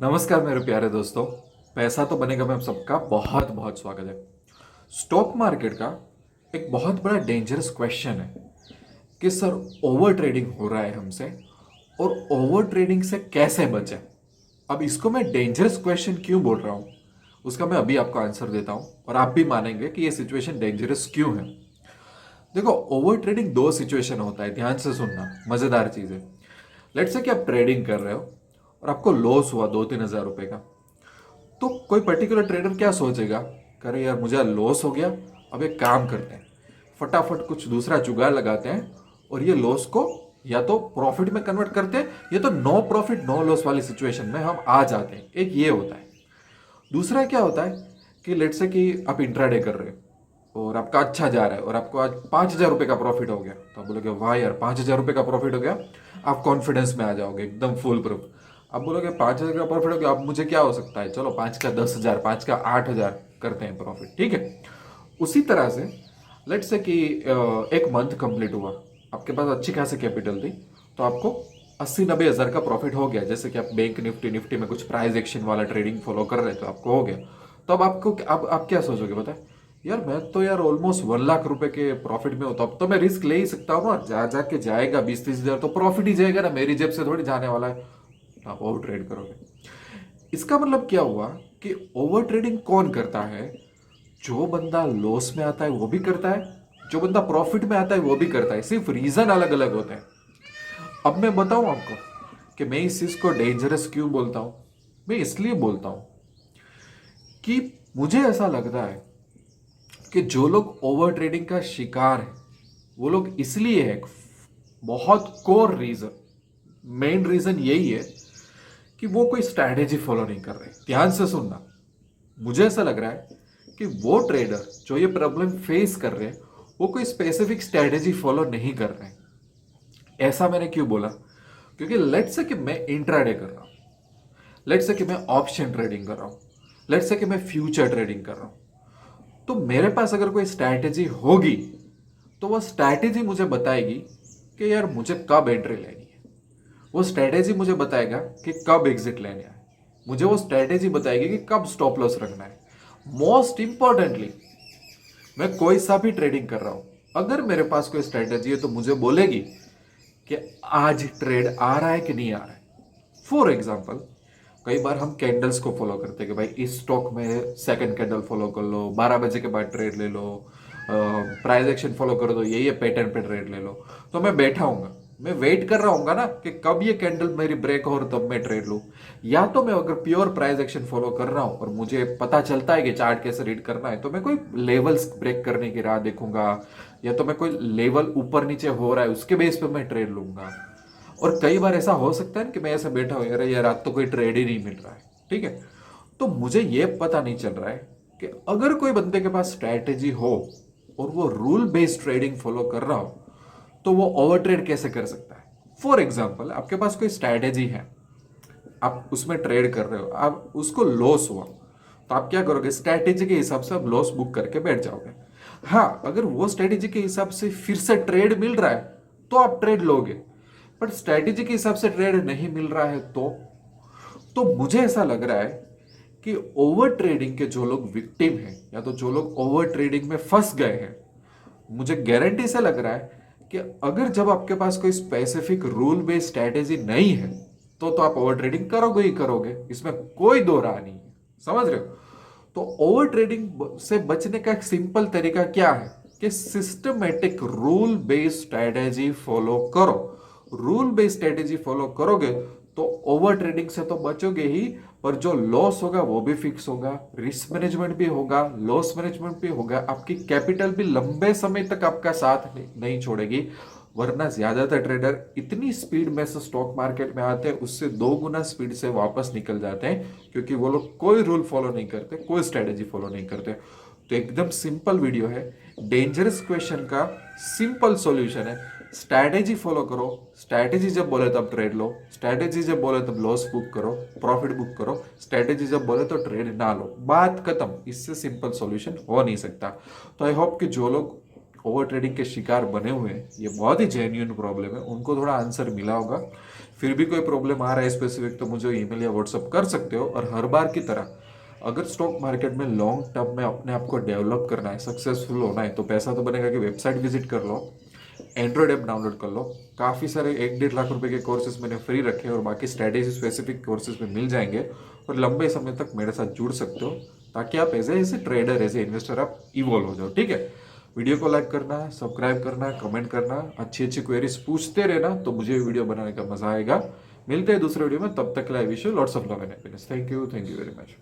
नमस्कार मेरे प्यारे दोस्तों। पैसा तो बनेगा में आप सबका बहुत बहुत स्वागत है। स्टॉक मार्केट का एक बहुत बड़ा डेंजरस क्वेश्चन है कि सर ओवर ट्रेडिंग हो रहा है हमसे और ओवर ट्रेडिंग से कैसे बचें। अब इसको मैं डेंजरस क्वेश्चन क्यों बोल रहा हूँ उसका मैं अभी आपको आंसर देता हूँ और आप भी मानेंगे कि ये सिचुएशन डेंजरस क्यों है। देखो, ओवर ट्रेडिंग दो सिचुएशन होता है, ध्यान से सुनना, मजेदार चीज है। लेट्स से कि आप ट्रेडिंग कर रहे हो और आपको लॉस हुआ 2-3 हज़ार रुपए का, तो कोई पर्टिकुलर ट्रेडर क्या सोचेगा, करे यार मुझे लॉस हो गया, अब एक काम करते हैं, फटाफट कुछ दूसरा जुगाड़ लगाते हैं और ये लॉस को या तो प्रॉफिट में कन्वर्ट करते हैं या तो नो प्रॉफिट नो लॉस वाली सिचुएशन में हम आ जाते हैं। एक ये होता है। दूसरा क्या होता है कि लेट्स से कि आप इंट्राडे कर रहे हो और आपका अच्छा जा रहा है और आपको आज 5,000 रुपये का प्रॉफिट हो गया, तो आप बोलोगे वाह यार 5,000 रुपये का प्रॉफिट हो गया। आप कॉन्फिडेंस में आ जाओगे एकदम फुल प्रूफ। आप बोलोगे 5,000 का प्रॉफिट हो गया, अब मुझे क्या हो सकता है, चलो 5 का 10,000, 5 का 8,000 करते हैं प्रॉफिट, ठीक है। उसी तरह से लेट्स से कि एक मंथ कंप्लीट हुआ, आपके पास अच्छी खासी कैपिटल थी, तो आपको 80-90 हज़ार का प्रॉफिट हो गया। जैसे कि आप बैंक निफ्टी निफ्टी में कुछ प्राइस एक्शन वाला ट्रेडिंग फॉलो कर रहे, तो आपको हो गया। तो अब आपको अब आप क्या सोचोगे पता है, यार मैं तो यार ऑलमोस्ट 1 लाख रुपए के प्रॉफिट में होता, अब तो मैं रिस्क ले ही सकता हूँ ना, जा जाके जाएगा 20-30 हज़ार तो प्रॉफिट ही जाएगा ना, मेरी जेब से थोड़ी जाने वाला है। तो आप ओवर ट्रेड करोगे। इसका मतलब क्या हुआ कि ओवर ट्रेडिंग कौन करता है? जो बंदा लॉस में आता है वो भी करता है, जो बंदा प्रॉफिट में आता है वो भी करता है, सिर्फ रीजन अलग अलग होते हैं। अब मैं बताऊं आपको कि मैं इस चीज को डेंजरस क्यों बोलता हूं। मैं इसलिए बोलता हूं कि मुझे ऐसा लगता है कि जो लोग ओवर ट्रेडिंग का शिकार है वो लोग इसलिए है, बहुत कोर रीजन, मेन रीजन यही है कि वो कोई स्ट्रैटेजी फॉलो नहीं कर रहे। ध्यान से सुनना, मुझे ऐसा लग रहा है कि वो ट्रेडर जो ये प्रॉब्लम फेस कर रहे हैं वो कोई स्पेसिफिक स्ट्रैटेजी फॉलो नहीं कर रहे हैं। ऐसा मैंने क्यों बोला? क्योंकि लेट्स से कि मैं इंट्राडे कर रहा हूं, लेट्स से कि मैं ऑप्शन ट्रेडिंग कर रहा हूं, लेट्स से कि मैं फ्यूचर ट्रेडिंग कर रहा हूं, तो मेरे पास अगर कोई स्ट्रैटेजी होगी तो वो स्ट्रैटेजी मुझे बताएगी कि यार मुझे कब एंट्री लेनी है, वो स्ट्रैटेजी मुझे बताएगा कि कब एग्जिट लेना है, मुझे वो स्ट्रैटेजी बताएगी कि कब स्टॉप लॉस रखना है। मोस्ट इंपॉर्टेंटली, मैं कोई सा भी ट्रेडिंग कर रहा हूं, अगर मेरे पास कोई स्ट्रैटेजी है तो मुझे बोलेगी कि आज ट्रेड आ रहा है कि नहीं आ रहा है। फॉर एग्जाम्पल, कई बार हम कैंडल्स को फॉलो करते हैं कि भाई इस स्टॉक में सेकंड कैंडल फॉलो कर लो, 12 बजे के बाद ट्रेड ले लो, प्राइस एक्शन फॉलो कर दो, यही है पैटर्न पे ट्रेड ले लो। तो मैं बैठा हूँ, मैं वेट कर रहा हूँ ना कि कब ये कैंडल मेरी ब्रेक हो और तब मैं ट्रेड लूँ। या तो मैं अगर प्योर प्राइस एक्शन फॉलो कर रहा हूँ और मुझे पता चलता है कि चार्ट कैसे रीड करना है, तो मैं कोई लेवल्स ब्रेक करने की राह देखूंगा, या तो मैं कोई लेवल ऊपर नीचे हो रहा है उसके बेस पे मैं ट्रेड लूंगा। और कई बार ऐसा हो सकता है कि मैं ऐसा बैठा हूं, यार यार आज तो कोई ट्रेड ही नहीं मिल रहा है, ठीक है। तो मुझे ये पता नहीं चल रहा है कि अगर कोई बंदे के पास स्ट्रैटेजी हो और वो रूल बेस्ड ट्रेडिंग फॉलो कर रहा हो तो वो ओवर ट्रेड कैसे कर सकता है। फॉर एग्जाम्पल, आपके पास कोई स्ट्रैटेजी है, आप उसमें ट्रेड कर रहे हो, आप उसको लॉस हुआ, तो आप क्या करोगे, स्ट्रैटेजी के हिसाब से आप लॉस बुक करके बैठ जाओगे। हाँ, अगर वो स्ट्रैटेजी के हिसाब से फिर से ट्रेड मिल रहा है तो आप ट्रेड लोगे, बट स्ट्रैटेजी के हिसाब से ट्रेड नहीं मिल रहा है तो मुझे ऐसा लग रहा है कि ओवर ट्रेडिंग के जो लोग विक्टिम हैं या तो जो लोग ओवर ट्रेडिंग में फंस गए हैं, मुझे गारंटी से लग रहा है कि अगर जब आपके पास कोई स्पेसिफिक रूल बेस्ड स्ट्रैटेजी नहीं है तो आप ओवर ट्रेडिंग करोगे ही करोगे, इसमें कोई दो राह नहीं है। समझ रहे हो? तो ओवर ट्रेडिंग से बचने का एक सिंपल तरीका क्या है कि systematic rule based strategy follow करो। रूल बेस्ड स्ट्रैटेजी फॉलो करोगे तो ओवर ट्रेडिंग से तो बचोगे ही, पर जो लॉस होगा वो भी फिक्स होगा, रिस्क मैनेजमेंट भी होगा, लॉस मैनेजमेंट भी होगा, आपकी कैपिटल भी लंबे समय तक आपका साथ नहीं छोड़ेगी। वरना ज्यादातर ट्रेडर इतनी स्पीड में से स्टॉक मार्केट में आते हैं, उससे 2 गुना स्पीड से वापस निकल जाते हैं, क्योंकि वो लोग कोई रूल फॉलो नहीं करते, कोई स्ट्रेटेजी फॉलो नहीं करते। तो एकदम सिंपल वीडियो है, डेंजरस क्वेश्चन का सिंपल सॉल्यूशन है। स्ट्रैटेजी फॉलो करो, स्ट्रैटेजी जब बोले तब ट्रेड लो, स्ट्रैटेजी जब बोले तब लॉस बुक करो, प्रॉफिट बुक करो, स्ट्रैटेजी जब बोले तो ट्रेड ना लो, बात खत्म। इससे सिंपल सॉल्यूशन हो नहीं सकता। तो आई होप कि जो लोग ओवर ट्रेडिंग के शिकार बने हुए हैं, ये बहुत ही जेन्युइन प्रॉब्लम है, उनको थोड़ा आंसर मिला होगा। फिर भी कोई प्रॉब्लम आ रहा है स्पेसिफिक तो मुझे ईमेल या व्हाट्सअप कर सकते हो। और हर बार की तरह अगर स्टॉक मार्केट में लॉन्ग टर्म में अपने आप को डेवलप करना है, सक्सेसफुल होना है, तो पैसा तो बनेगा कि वेबसाइट विजिट कर लो, एंड्रॉयड ऐप डाउनलोड कर लो। काफ़ी सारे 1-1.5 लाख रुपए के कोर्सेज मैंने फ्री रखे हैं और बाकी स्ट्रैटेजी स्पेसिफिक कोर्सेज में मिल जाएंगे और लंबे समय तक मेरे साथ जुड़ सकते हो ताकि आप as a trader, as a investor आप इवॉल्व हो जाओ। ठीक है, वीडियो को लाइक करना, सब्सक्राइब करना, कमेंट करना, अच्छी अच्छी क्वेरीज पूछते रहना, तो मुझे वीडियो बनाने का मजा आएगा। मिलते हैं दूसरे वीडियो में, तब तक के लिए I wish you lots of love and happiness. Thank you very much.